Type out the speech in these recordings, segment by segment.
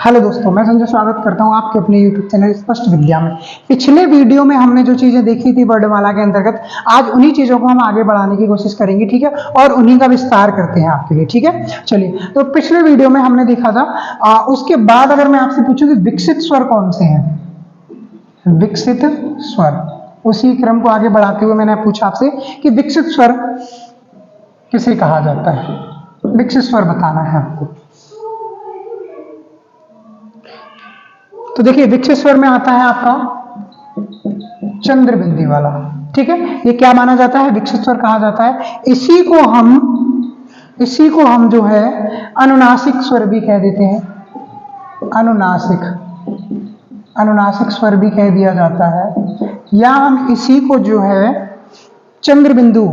Hello दोस्तों, मैं संजय स्वागत करता हूं आपके अपने YouTube चैनल स्पष्ट विद्या में। पिछले वीडियो में हमने जो चीजें देखी थी वर्णमाला के अंतर्गत, आज उन्हीं चीजों को हम आगे बढ़ाने की कोशिश करेंगे, ठीक है, और उन्हीं का विस्तार करते हैं आपके लिए, ठीक है। चलिए, तो पिछले वीडियो में हमने देखा था उसके बाद अगर मैं आपसे पूछूं कि विकसित स्वर कौन से हैं, विकसित स्वर, उसी क्रम को आगे बढ़ाते हुए मैंने पूछा आपसे कि विकसित स्वर किसे कहा जाता है। विकसित स्वर बताना है आपको। तो देखिए, विकसित स्वर में आता है आपका चंद्र बिंदी वाला, ठीक है। ये क्या माना जाता है, विकसित स्वर कहा जाता है। इसी को हम जो है अनुनासिक स्वर भी कह देते हैं। अनुनासिक स्वर भी कह दिया जाता है, या हम इसी को जो है चंद्र बिंदु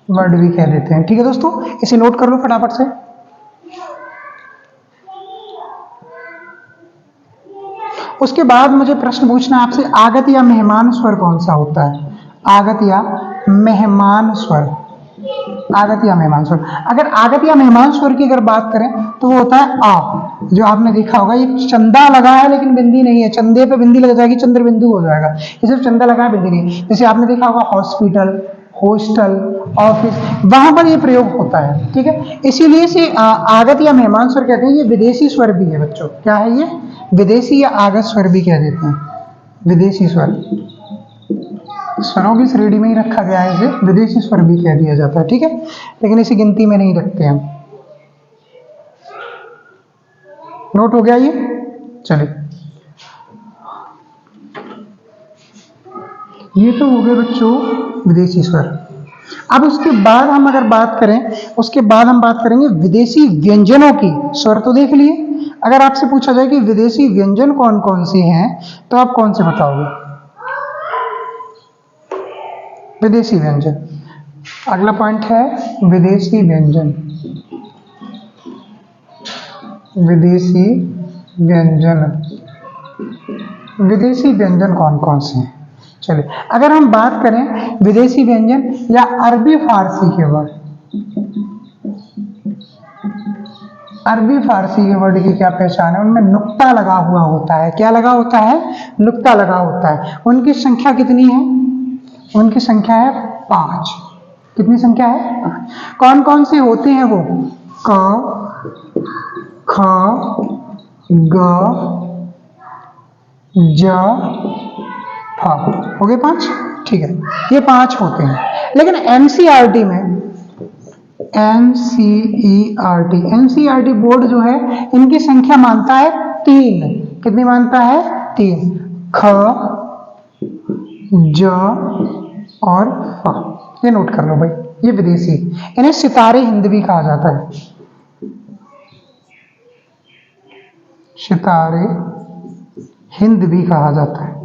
वर्ड भी कह देते हैं, ठीक है दोस्तों। इसे नोट कर लो फटाफट से। उसके बाद मुझे प्रश्न पूछना है आपसे, आगत या मेहमान स्वर कौन सा होता है। आगत या मेहमान स्वर, आगत या मेहमान स्वर। अगर आगत या मेहमान स्वर की अगर बात करें तो वो होता है आ, जो आपने देखा होगा, ये चंदा लगा है लेकिन बिंदी नहीं है। चंदे पे बिंदी लग जाएगी, चंद्र बिंदु हो जाएगा। ये सिर्फ चंदा लगा है, बिंदी नहीं। जैसे आपने देखा होगा हॉस्पिटल, हॉस्टल, ऑफिस, वहां पर ये प्रयोग होता है, ठीक है। इसीलिए से आगत या मेहमान स्वर कहते हैं। ये विदेशी स्वर भी है बच्चों, क्या है ये, विदेशी या आगत स्वर भी कह देते हैं। विदेशी स्वर, स्वरों की श्रेणी में ही रखा गया है, इसे विदेशी स्वर भी कह दिया जाता है, ठीक है, लेकिन इसी गिनती में नहीं रखते हम। नोट हो गया ये। चलिए, ये तो हो गए बच्चों विदेशी स्वर। अब उसके बाद हम अगर बात करें, उसके बाद हम बात करेंगे विदेशी व्यंजनों की। स्वर तो देख लिए, अगर आपसे पूछा जाए कि विदेशी व्यंजन कौन कौन से हैं तो आप कौन से बताओगे। विदेशी व्यंजन, अगला पॉइंट है विदेशी व्यंजन। विदेशी व्यंजन, विदेशी व्यंजन कौन कौन से हैं। चलिए, अगर हम बात करें विदेशी व्यंजन या अरबी फारसी के वर्ड, अरबी फारसी के वर्ड की क्या पहचान है, उनमें नुक्ता लगा हुआ होता है। क्या लगा होता है, नुक्ता लगा होता है। उनकी संख्या कितनी है, उनकी संख्या है 5। कितनी संख्या है, 5। कौन कौन से होते हैं वो, क, ख, ग, ज, फ, हो गए 5, ठीक है। ये 5 होते हैं, लेकिन एनसीईआरटी में, एनसीईआरटी बोर्ड जो है इनकी संख्या मानता है 3। कितनी मानता है, 3। ख, ज और फ, ये नोट कर लो भाई, ये विदेशी। इन्हें सितारे हिंद भी कहा जाता है, सितारे हिंद भी कहा जाता है,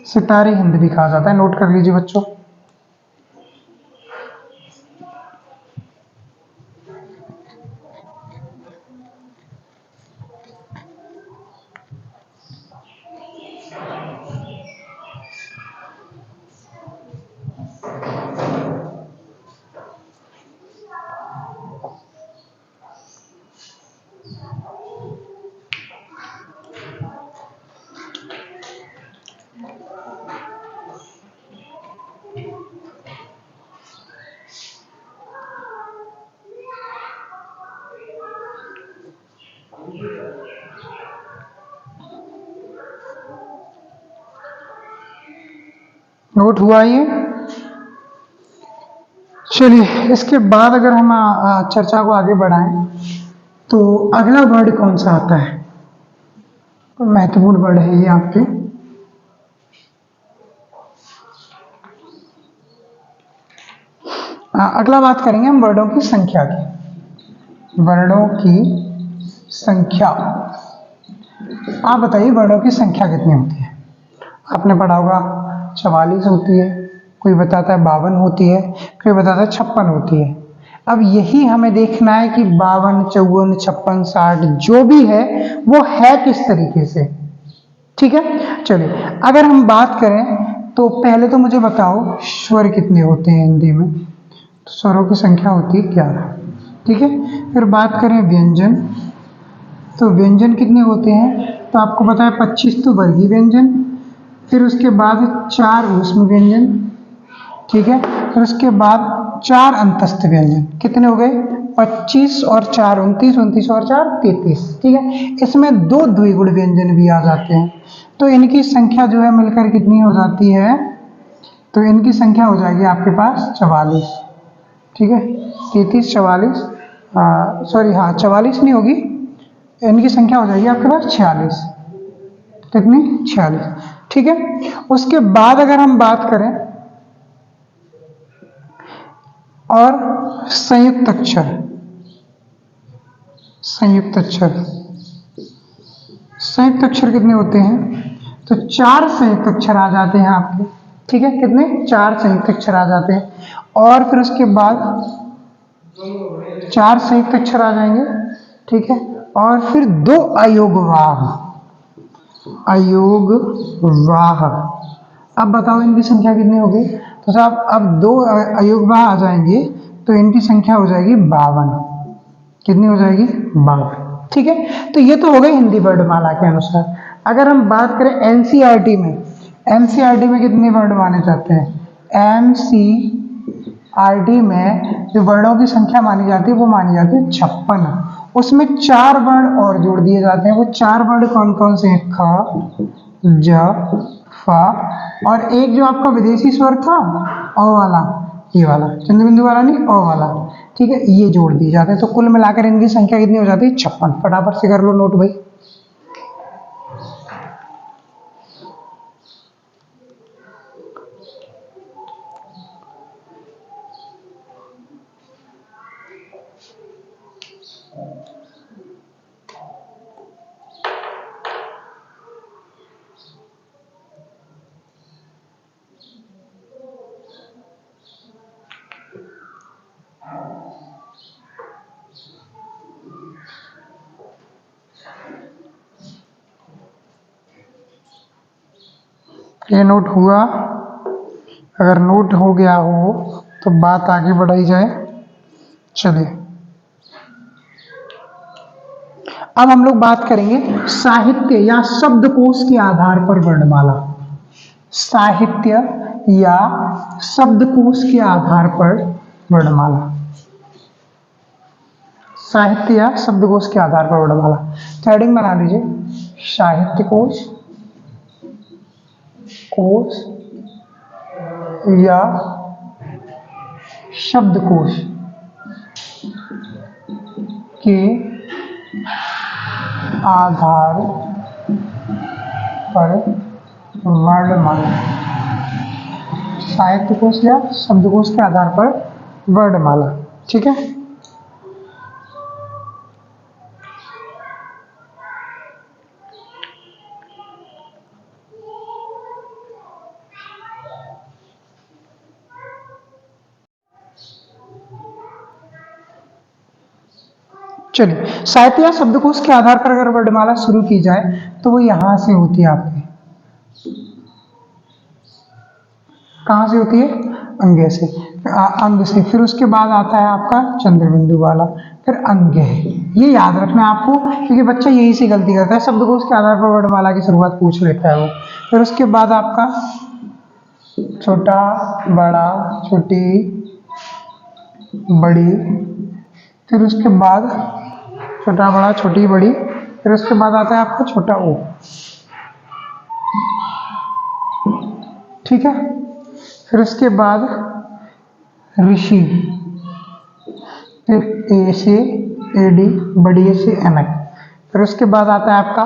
सितारे हिंद भी कहा जाता है। नोट कर लीजिए बच्चों। नोट हुआ ये। चलिए, इसके बाद अगर हम चर्चा को आगे बढ़ाएं तो अगला वर्ड कौन सा आता है, महत्वपूर्ण वर्ड है ये आपके। अगला बात करेंगे हम वर्डों की संख्या की। वर्डों की संख्या, आप बताइए वर्डों की संख्या कितनी होती है। आपने पढ़ा होगा 44 होती है, कोई बताता है 52 होती है, कोई बताता है 56 होती है। अब यही हमें देखना है कि 52, 54, 56, 60 जो भी है वो है किस तरीके से, ठीक है। चलिए, अगर हम बात करें तो पहले तो मुझे बताओ स्वर कितने होते हैं हिंदी में। तो स्वरों की संख्या होती है 11। ठीक है, फिर बात करें व्यंजन, तो व्यंजन कितने होते हैं, तो आपको पता है 25 तो वर्गीय व्यंजन, फिर उसके बाद 4 ऊष्म व्यंजन, ठीक है, फिर उसके बाद 4 अंतस्थ व्यंजन। कितने हो गए, 25 और 4 29, 29 और 4 33। ठीक है, इसमें 2 द्विगुण व्यंजन भी आ जाते हैं, तो इनकी संख्या जो है मिलकर कितनी हो जाती है, तो इनकी संख्या हो जाएगी आपके पास 44। ठीक है, 33 44, सॉरी हाँ 44 नहीं होगी, इनकी संख्या हो जाएगी आपके पास 46। कितनी, 46। ठीक है, उसके बाद अगर हम बात करें और संयुक्त अक्षर, संयुक्त अक्षर, संयुक्त अक्षर कितने होते हैं, तो 4 संयुक्त अक्षर आ जाते हैं आपके। ठीक है, कितने, 4 संयुक्त अक्षर आ जाते हैं, और फिर उसके बाद 4 संयुक्त अक्षर आ जाएंगे। ठीक है, और फिर 2 अयोगवाह, अयोगवाह। अब बताओ इनकी संख्या कितनी होगी, तो साहब अब 2 अयोगवाह आ जाएंगे, तो इनकी संख्या हो जाएगी 52। कितनी हो जाएगी, 52। ठीक है, तो ये तो हो गई हिंदी वर्णमाला के अनुसार। अगर हम बात करें एनसीईआरटी में, एनसीईआरटी में कितने वर्ण माने जाते हैं, एनसीईआरटी में जो वर्णों की संख्या मानी जाती है वो मानी जाती है 56। उसमें 4 वर्ण और जोड़ दिए जाते हैं, वो 4 वर्ण कौन कौन से हैं, ख, ज, फ, और एक जो आपका विदेशी स्वर था अ वाला, ये वाला चंद्र बिंदु वाला नहीं, अ वाला। ठीक है, ये जोड़ दिए जाते हैं, तो कुल मिलाकर इनकी संख्या कितनी हो जाती है, 56। फटाफट से कर लो नोट भाई। ये नोट हुआ, अगर नोट हो गया हो तो बात आगे बढ़ाई जाए। चलिए अब हम लोग बात करेंगे साहित्य या शब्दकोश के आधार पर वर्णमाला। साहित्य या शब्दकोश के आधार पर वर्णमाला, साहित्य या शब्दकोश के आधार पर वर्णमाला। तो हेडिंग बना लीजिए, साहित्य कोश, कोश या शब्दकोश के आधार पर वर्णमाला, साहित्य कोश या शब्दकोश के आधार पर वर्णमाला। ठीक है, चलिए साहित्य या शब्दकोश के आधार पर अगर वर्णमाला शुरू की जाए तो वो यहां से होती है आपकी, कहां से होती है, अंग्य से, अंग से, फिर उसके बाद आता है आपका चंद्र बिंदु वाला, फिर अंग्य है। ये याद रखना है आपको, क्योंकि बच्चा यही सी गलती करता है, शब्दकोश के आधार पर वर्णमाला की शुरुआत पूछ लेता है वो। फिर उसके बाद आपका छोटा बड़ा छोटी बड़ी, फिर उसके बाद छोटा बड़ा छोटी बड़ी, फिर उसके बाद आता है आपका छोटा ओ। ठीक है, फिर उसके बाद ऋषि, फिर ए से एडी, बड़ी ए से एनक, फिर उसके बाद आता है आपका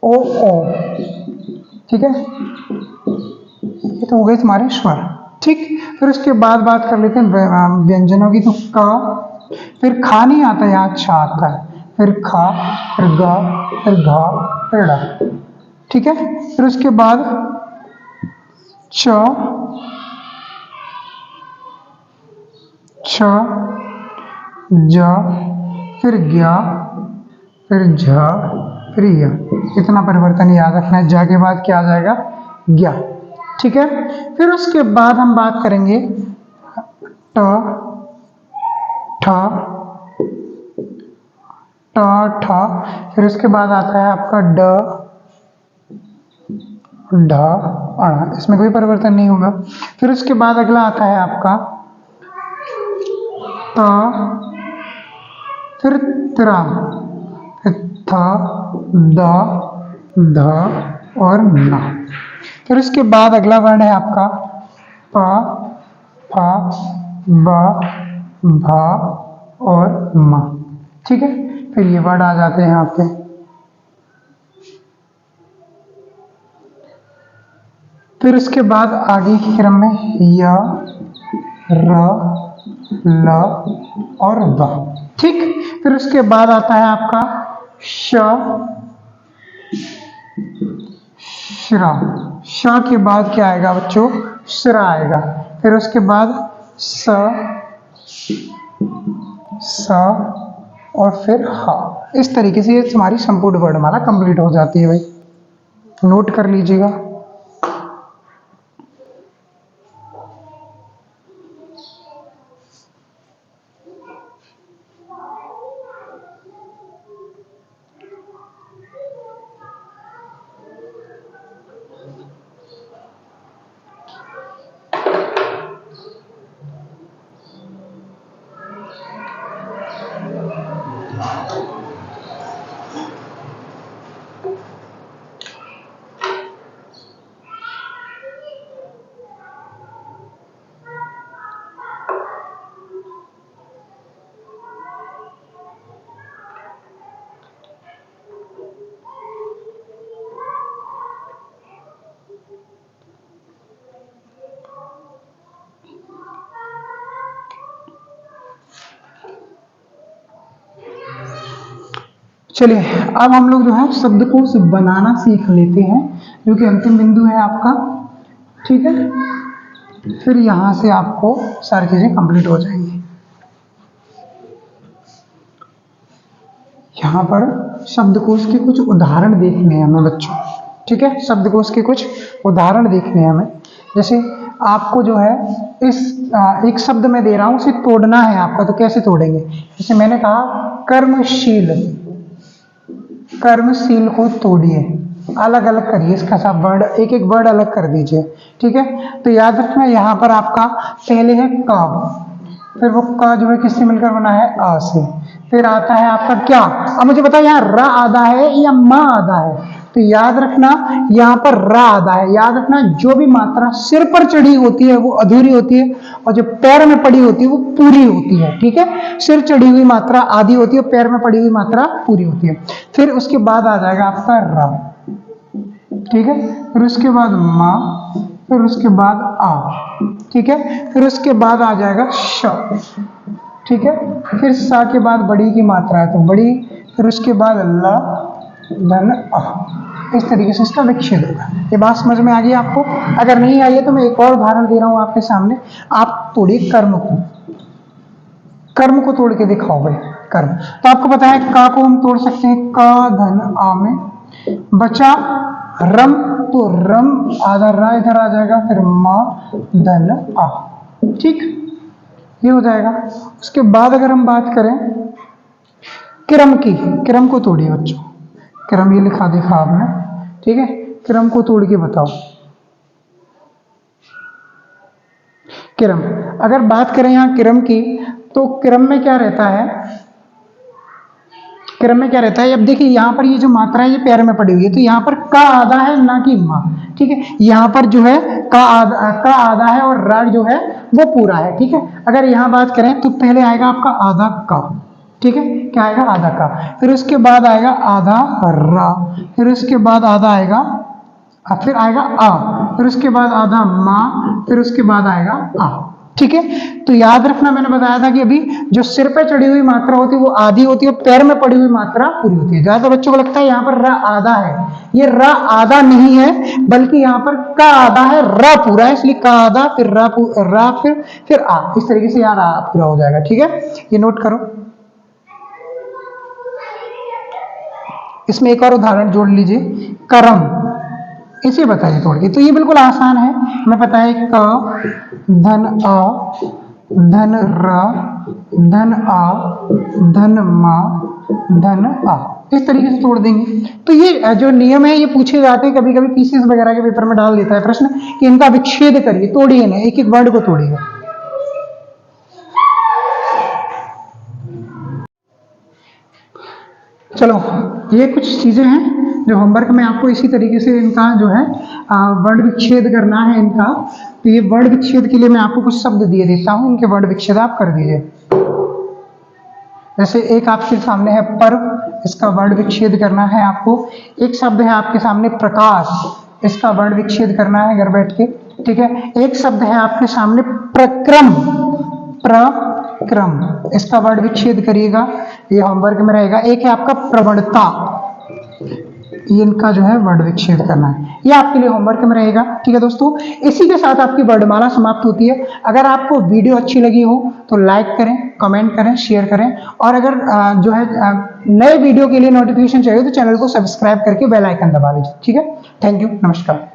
ओ ओ। ठीक है, ये तो हो गए तुम्हारे स्वर। ठीक, फिर उसके बाद बात कर लेते हैं व्यंजनों की, तो क, फिर खा नहीं आता, यहाँ छा आता है, फिर खा, फिर ग, फिर घा, फिर ड़। ठीक है, फिर उसके बाद च, छ, ज, फिर ज्ञ, फिर झ, फिर य। इतना परिवर्तन याद रखना है, ज के बाद क्या आ जाएगा, ज्ञ। ठीक है, फिर उसके बाद हम बात करेंगे ट ठ ट ठ, फिर उसके बाद आता है आपका ड ढ अण, इसमें कोई परिवर्तन नहीं होगा। फिर उसके बाद अगला आता है आपका त, फिर त्र, फिर थ द ध और न। फिर उसके बाद अगला वर्ण है आपका प फ ब भ और म। ठीक है, फिर ये वर्ड आ जाते हैं आपके। फिर उसके बाद आगे के क्रम में य र ल और व। ठीक, फिर उसके बाद आता है आपका श श्र, श के बाद क्या आएगा बच्चों, श्र आएगा। फिर उसके बाद स और फिर ह। इस तरीके से ये तुम्हारी संपूर्ण वर्णमाला कंप्लीट हो जाती है भाई, नोट कर लीजिएगा। चलिए अब हम लोग जो है शब्दकोश बनाना सीख लेते हैं, जो कि अंतिम बिंदु है आपका। ठीक है, फिर यहां से आपको सारी चीजें कंप्लीट हो जाएंगी। यहाँ पर शब्दकोश के कुछ उदाहरण देखने हैं हमें बच्चों। ठीक है, शब्दकोश के कुछ उदाहरण देखने हैं हमें। जैसे आपको जो है इस एक शब्द में दे रहा हूं, उसे तोड़ना है आपका, तो कैसे तोड़ेंगे। जैसे मैंने कहा कर्मशील, कर्मशील को तोड़िए, अलग अलग करिए, इसका सब वर्ड एक एक वर्ड अलग कर दीजिए। ठीक है, तो याद रखना यहाँ पर आपका पहले है क, फिर वो क जो है किससे मिलकर बना है, आ से। फिर आता है आपका क्या। अब मुझे बताओ यहाँ र आधा है या म आधा है, तो याद रखना यहाँ पर र आधा है। याद रखना जो भी मात्रा सिर पर चढ़ी होती है वो अधूरी होती है, और जो पैर में पड़ी होती है वो पूरी होती है। ठीक है, सिर चढ़ी हुई मात्रा आधी होती है, पैर में पड़ी हुई मात्रा पूरी होती है। फिर उसके बाद आ जाएगा आपका र। ठीक है, फिर उसके बाद मा, फिर उसके बाद आ। ठीक है, फिर उसके बाद आ जाएगा श। ठीक है, फिर सा के बाद बड़ी की मात्रा है तो बड़ी, फिर उसके बाद ल धन आ। इस तरीके से इसका विच्छेद होगा। ये बात समझ में आ गई आपको। अगर नहीं आई है तो मैं एक और उदाहरण दे रहा हूं आपके सामने। आप तोड़िए कर्म को, कर्म को तोड़ के दिखाओ भाई। कर्म तो आपको पता है का को हम तोड़ सकते हैं का धन आ में, बचा रम, तो रम आधा रा इधर आ जाएगा, फिर मा धन आ। ठीक, ये हो जाएगा। उसके बाद अगर हम बात करें क्रम की, क्रम को तोड़िए बच्चों। क्रम ये लिखा देखा आपने। ठीक है, क्रम को तोड़ के बताओ। क्रम, अगर बात करें यहाँ क्रम की, तो क्रम में क्या रहता है, क्रम में क्या रहता है। अब देखिए यहाँ पर ये जो मात्रा है ये पैर में पड़ी हुई है, तो यहाँ पर का आधा है ना कि माँ। ठीक है, यहाँ पर जो है का आधा है और राग जो है वो पूरा है। ठीक है, अगर यहाँ बात करें तो पहले आएगा आपका आधा का। ठीक है, क्या आएगा, आधा का। फिर उसके बाद आएगा आधा रा, फिर उसके बाद आधा आएगा, फिर आएगा आ, फिर उसके बाद आधा मा, फिर उसके बाद आएगा आ। ठीक है, तो याद रखना मैंने बताया था कि अभी जो सिर पे चढ़ी हुई मात्रा होती है वो आधी होती है, पैर में पड़ी हुई मात्रा पूरी होती है। ज्यादा बच्चों को लगता है यहाँ पर र आधा है, ये र आधा नहीं है, बल्कि यहाँ पर का आधा है, र पूरा है, इसलिए का आधा, फिर रा फिर आ। इस तरीके से यार आ पूरा हो जाएगा। ठीक है, ये नोट करो। इसमें एक और उदाहरण जोड़ लीजिए, करम, इसे बताइए तोड़ के। तो ये बिल्कुल आसान है, हमें पता है क धन अ धन र, धन आ, धन मा, धन आ, इस तरीके से तोड़ देंगे। तो ये जो नियम है ये पूछे जाते हैं, कभी कभी पीसीएस वगैरह के पेपर में डाल देता है प्रश्न कि इनका विच्छेद करिए, तोड़िए ना, एक एक वर्ड को तोड़िए। चलो, ये कुछ चीजें हैं जो होमवर्क में आपको इसी तरीके से इनका जो है वर्ड विच्छेद करना है इनका। तो ये वर्ड विच्छेद के लिए मैं आपको कुछ शब्द दिए देता हूं, इनके वर्ड विच्छेद आप कर दीजिए। जैसे एक आपके सामने है पर्व, इसका वर्ड विच्छेद करना है आपको। एक शब्द है आपके सामने प्रकाश, इसका वर्ड विच्छेद करना है घर बैठ के, ठीक है। एक शब्द है आपके सामने प्रक्रम, प्रक्रम, इसका वर्ड विच्छेद करिएगा, ये होमवर्क में रहेगा। एक है आपका प्रवणता, ये इनका जो है वर्ड विच्छेद करना है, ये आपके लिए होमवर्क में रहेगा, ठीक है दोस्तों। इसी के साथ आपकी वर्णमाला समाप्त होती है। अगर आपको वीडियो अच्छी लगी हो तो लाइक करें, कमेंट करें, शेयर करें, और अगर जो है नए वीडियो के लिए नोटिफिकेशन चाहिए तो चैनल को सब्सक्राइब करके बेल आइकन दबा लीजिए, ठीक है। थैंक यू, नमस्कार।